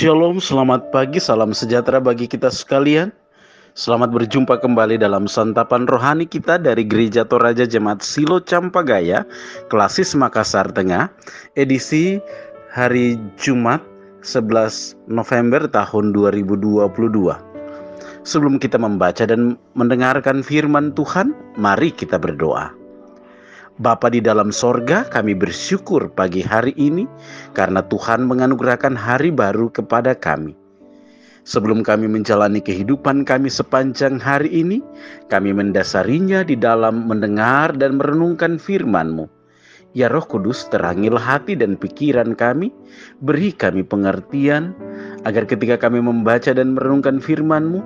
Shalom, selamat pagi, salam sejahtera bagi kita sekalian. Selamat berjumpa kembali dalam santapan rohani kita dari Gereja Toraja Jemaat Silo Campagaya, Klasis Makassar Tengah, edisi hari Jumat 11 November tahun 2022. Sebelum kita membaca dan mendengarkan firman Tuhan, mari kita berdoa. Bapa di dalam sorga, kami bersyukur pagi hari ini karena Tuhan menganugerahkan hari baru kepada kami. Sebelum kami menjalani kehidupan kami sepanjang hari ini, kami mendasarinya di dalam mendengar dan merenungkan firman-Mu. Ya Roh Kudus, terangilah hati dan pikiran kami, beri kami pengertian, agar ketika kami membaca dan merenungkan firman-Mu,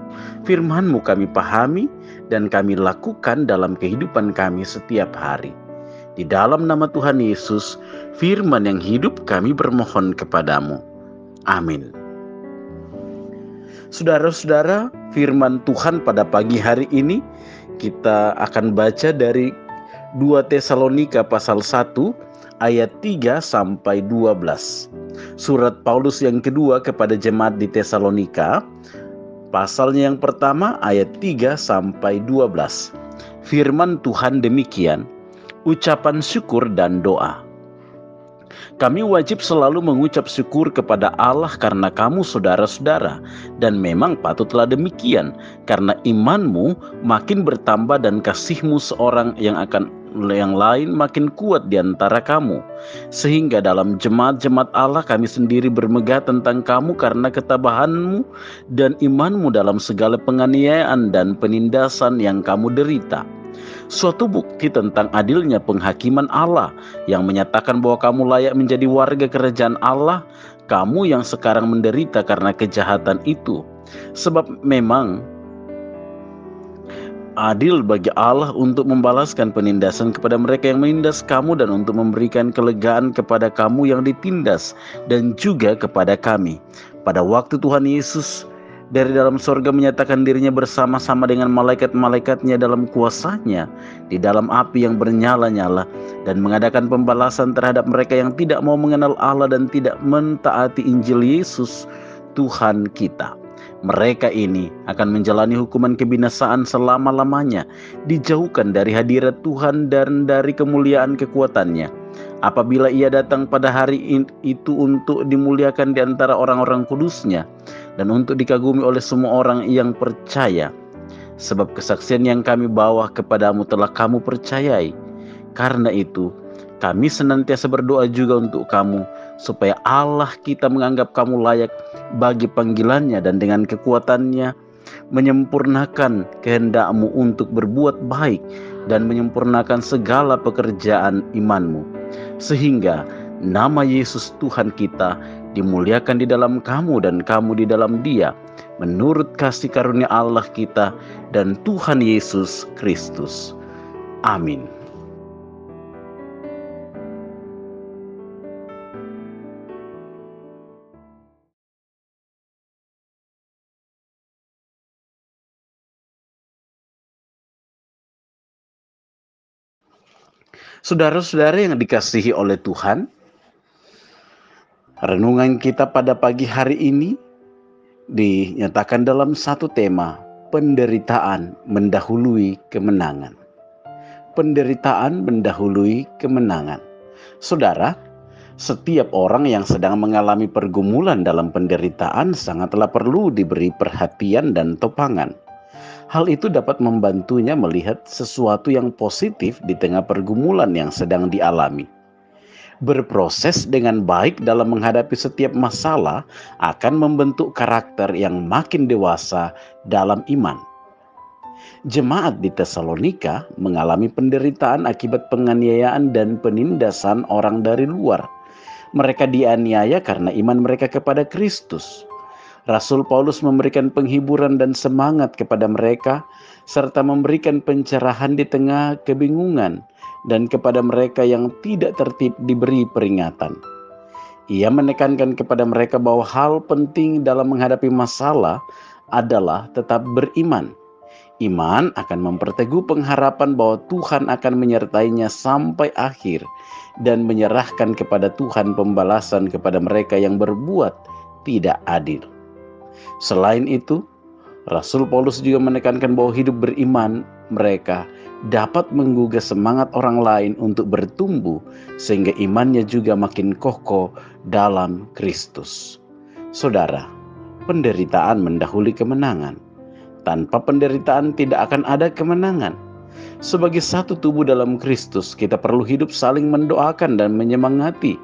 firman-Mu kami pahami dan kami lakukan dalam kehidupan kami setiap hari. Di dalam nama Tuhan Yesus, firman yang hidup kami bermohon kepadamu. Amin. Saudara-saudara, firman Tuhan pada pagi hari ini kita akan baca dari 2 Tesalonika pasal 1 ayat 3 sampai 12. Surat Paulus yang kedua kepada jemaat di Tesalonika, pasalnya yang pertama ayat 3 sampai 12. Firman Tuhan demikian, ucapan syukur dan doa. Kami wajib selalu mengucap syukur kepada Allah karena kamu saudara-saudara, dan memang patutlah demikian, karena imanmu makin bertambah dan kasihmu seorang yang lain makin kuat di antara kamu. Sehingga dalam jemaat-jemaat Allah kami sendiri bermegah tentang kamu karena ketabahanmu dan imanmu dalam segala penganiayaan dan penindasan yang kamu derita. Suatu bukti tentang adilnya penghakiman Allah yang menyatakan bahwa kamu layak menjadi warga kerajaan Allah, kamu yang sekarang menderita karena kejahatan itu. Sebab memang adil bagi Allah untuk membalaskan penindasan kepada mereka yang menindas kamu dan untuk memberikan kelegaan kepada kamu yang ditindas dan juga kepada kami. Pada waktu Tuhan Yesus dari dalam sorga menyatakan dirinya bersama-sama dengan malaikat-malaikatnya dalam kuasanya di dalam api yang bernyala-nyala dan mengadakan pembalasan terhadap mereka yang tidak mau mengenal Allah dan tidak mentaati Injil Yesus Tuhan kita. Mereka ini akan menjalani hukuman kebinasaan selama-lamanya, dijauhkan dari hadirat Tuhan dan dari kemuliaan kekuatannya. Apabila ia datang pada hari itu untuk dimuliakan di antara orang-orang kudusnya dan untuk dikagumi oleh semua orang yang percaya. Sebab kesaksian yang kami bawa kepadamu telah kamu percayai. Karena itu, kami senantiasa berdoa juga untuk kamu, supaya Allah kita menganggap kamu layak bagi panggilannya dan dengan kekuatannya menyempurnakan kehendakmu untuk berbuat baik dan menyempurnakan segala pekerjaan imanmu. Sehingga nama Yesus Tuhan kita dimuliakan di dalam kamu dan kamu di dalam Dia, menurut kasih karunia Allah kita dan Tuhan Yesus Kristus. Amin. Saudara-saudara yang dikasihi oleh Tuhan, renungan kita pada pagi hari ini dinyatakan dalam satu tema, penderitaan mendahului kemenangan. Penderitaan mendahului kemenangan. Saudara, setiap orang yang sedang mengalami pergumulan dalam penderitaan sangatlah perlu diberi perhatian dan topangan. Hal itu dapat membantunya melihat sesuatu yang positif di tengah pergumulan yang sedang dialami. Berproses dengan baik dalam menghadapi setiap masalah akan membentuk karakter yang makin dewasa dalam iman. Jemaat di Tesalonika mengalami penderitaan akibat penganiayaan dan penindasan orang dari luar. Mereka dianiaya karena iman mereka kepada Kristus. Rasul Paulus memberikan penghiburan dan semangat kepada mereka, serta memberikan pencerahan di tengah kebingungan, dan kepada mereka yang tidak tertib diberi peringatan. Ia menekankan kepada mereka bahwa hal penting dalam menghadapi masalah adalah tetap beriman. Iman akan memperteguh pengharapan bahwa Tuhan akan menyertainya sampai akhir dan menyerahkan kepada Tuhan pembalasan kepada mereka yang berbuat tidak adil. Selain itu, Rasul Paulus juga menekankan bahwa hidup beriman mereka dapat menggugah semangat orang lain untuk bertumbuh sehingga imannya juga makin kokoh dalam Kristus. Saudara, penderitaan mendahului kemenangan. Tanpa penderitaan tidak akan ada kemenangan. Sebagai satu tubuh dalam Kristus, kita perlu hidup saling mendoakan dan menyemangati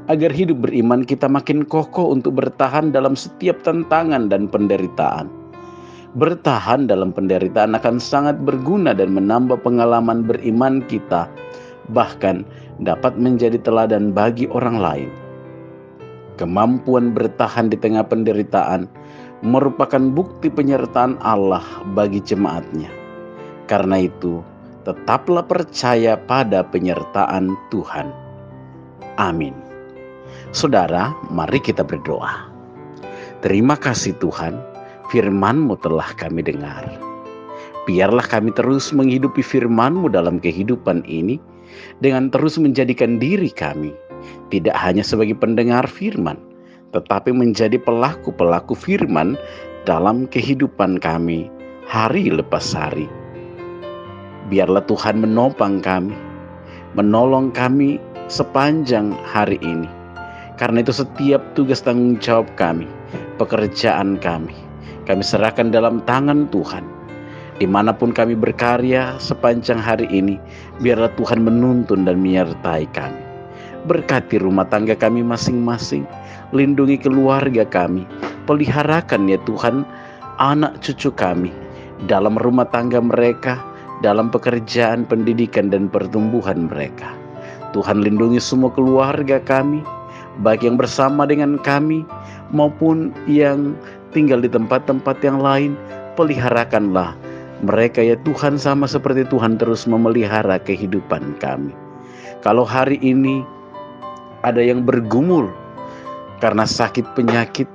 agar hidup beriman kita makin kokoh untuk bertahan dalam setiap tantangan dan penderitaan. Bertahan dalam penderitaan akan sangat berguna dan menambah pengalaman beriman kita, bahkan dapat menjadi teladan bagi orang lain. Kemampuan bertahan di tengah penderitaan merupakan bukti penyertaan Allah bagi jemaatnya. Karena itu, tetaplah percaya pada penyertaan Tuhan. Amin. Saudara, mari kita berdoa. Terima kasih Tuhan, firman-Mu telah kami dengar. Biarlah kami terus menghidupi firman-Mu dalam kehidupan ini, dengan terus menjadikan diri kami tidak hanya sebagai pendengar firman, tetapi menjadi pelaku-pelaku firman dalam kehidupan kami hari lepas hari. Biarlah Tuhan menopang kami, menolong kami sepanjang hari ini. Karena itu setiap tugas tanggung jawab kami, pekerjaan kami serahkan dalam tangan Tuhan. Dimanapun kami berkarya sepanjang hari ini, biarlah Tuhan menuntun dan menyertai kami. Berkati rumah tangga kami masing-masing, lindungi keluarga kami, peliharakan ya Tuhan anak cucu kami dalam rumah tangga mereka, dalam pekerjaan, pendidikan, dan pertumbuhan mereka. Tuhan lindungi semua keluarga kami, baik yang bersama dengan kami maupun yang tinggal di tempat-tempat yang lain. Peliharakanlah mereka ya Tuhan, sama seperti Tuhan terus memelihara kehidupan kami. Kalau hari ini ada yang bergumul karena sakit penyakit,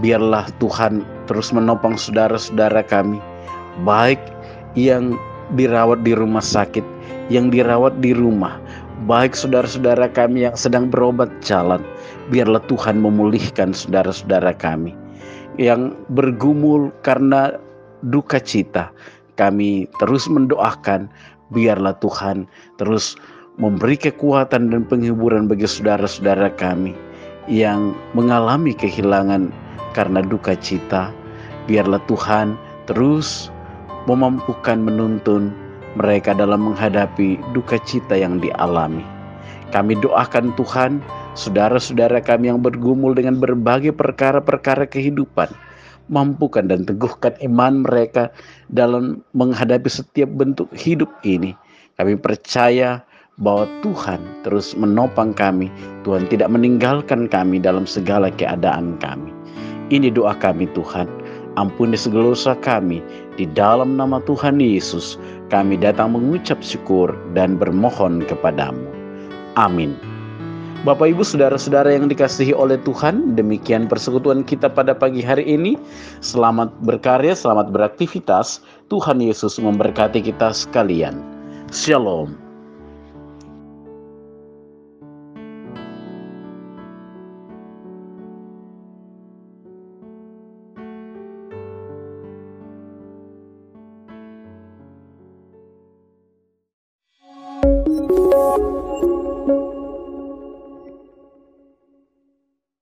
biarlah Tuhan terus menopang saudara-saudara kami, baik yang dirawat di rumah sakit, yang dirawat di rumah, baik saudara-saudara kami yang sedang berobat jalan. Biarlah Tuhan memulihkan saudara-saudara kami yang bergumul karena duka cita. Kami terus mendoakan, biarlah Tuhan terus memberi kekuatan dan penghiburan bagi saudara-saudara kami yang mengalami kehilangan karena duka cita. Biarlah Tuhan terus memampukan, menuntun mereka dalam menghadapi duka cita yang dialami. Kami doakan Tuhan, saudara-saudara kami yang bergumul dengan berbagai perkara-perkara kehidupan, mampukan dan teguhkan iman mereka dalam menghadapi setiap bentuk hidup ini. Kami percaya bahwa Tuhan terus menopang kami, Tuhan tidak meninggalkan kami dalam segala keadaan kami. Ini doa kami Tuhan, ampuni segala dosa kami. Di dalam nama Tuhan Yesus, kami datang mengucap syukur dan bermohon kepadamu. Amin. Bapak Ibu saudara-saudara yang dikasihi oleh Tuhan, demikian persekutuan kita pada pagi hari ini. Selamat berkarya, selamat beraktivitas. Tuhan Yesus memberkati kita sekalian. Shalom.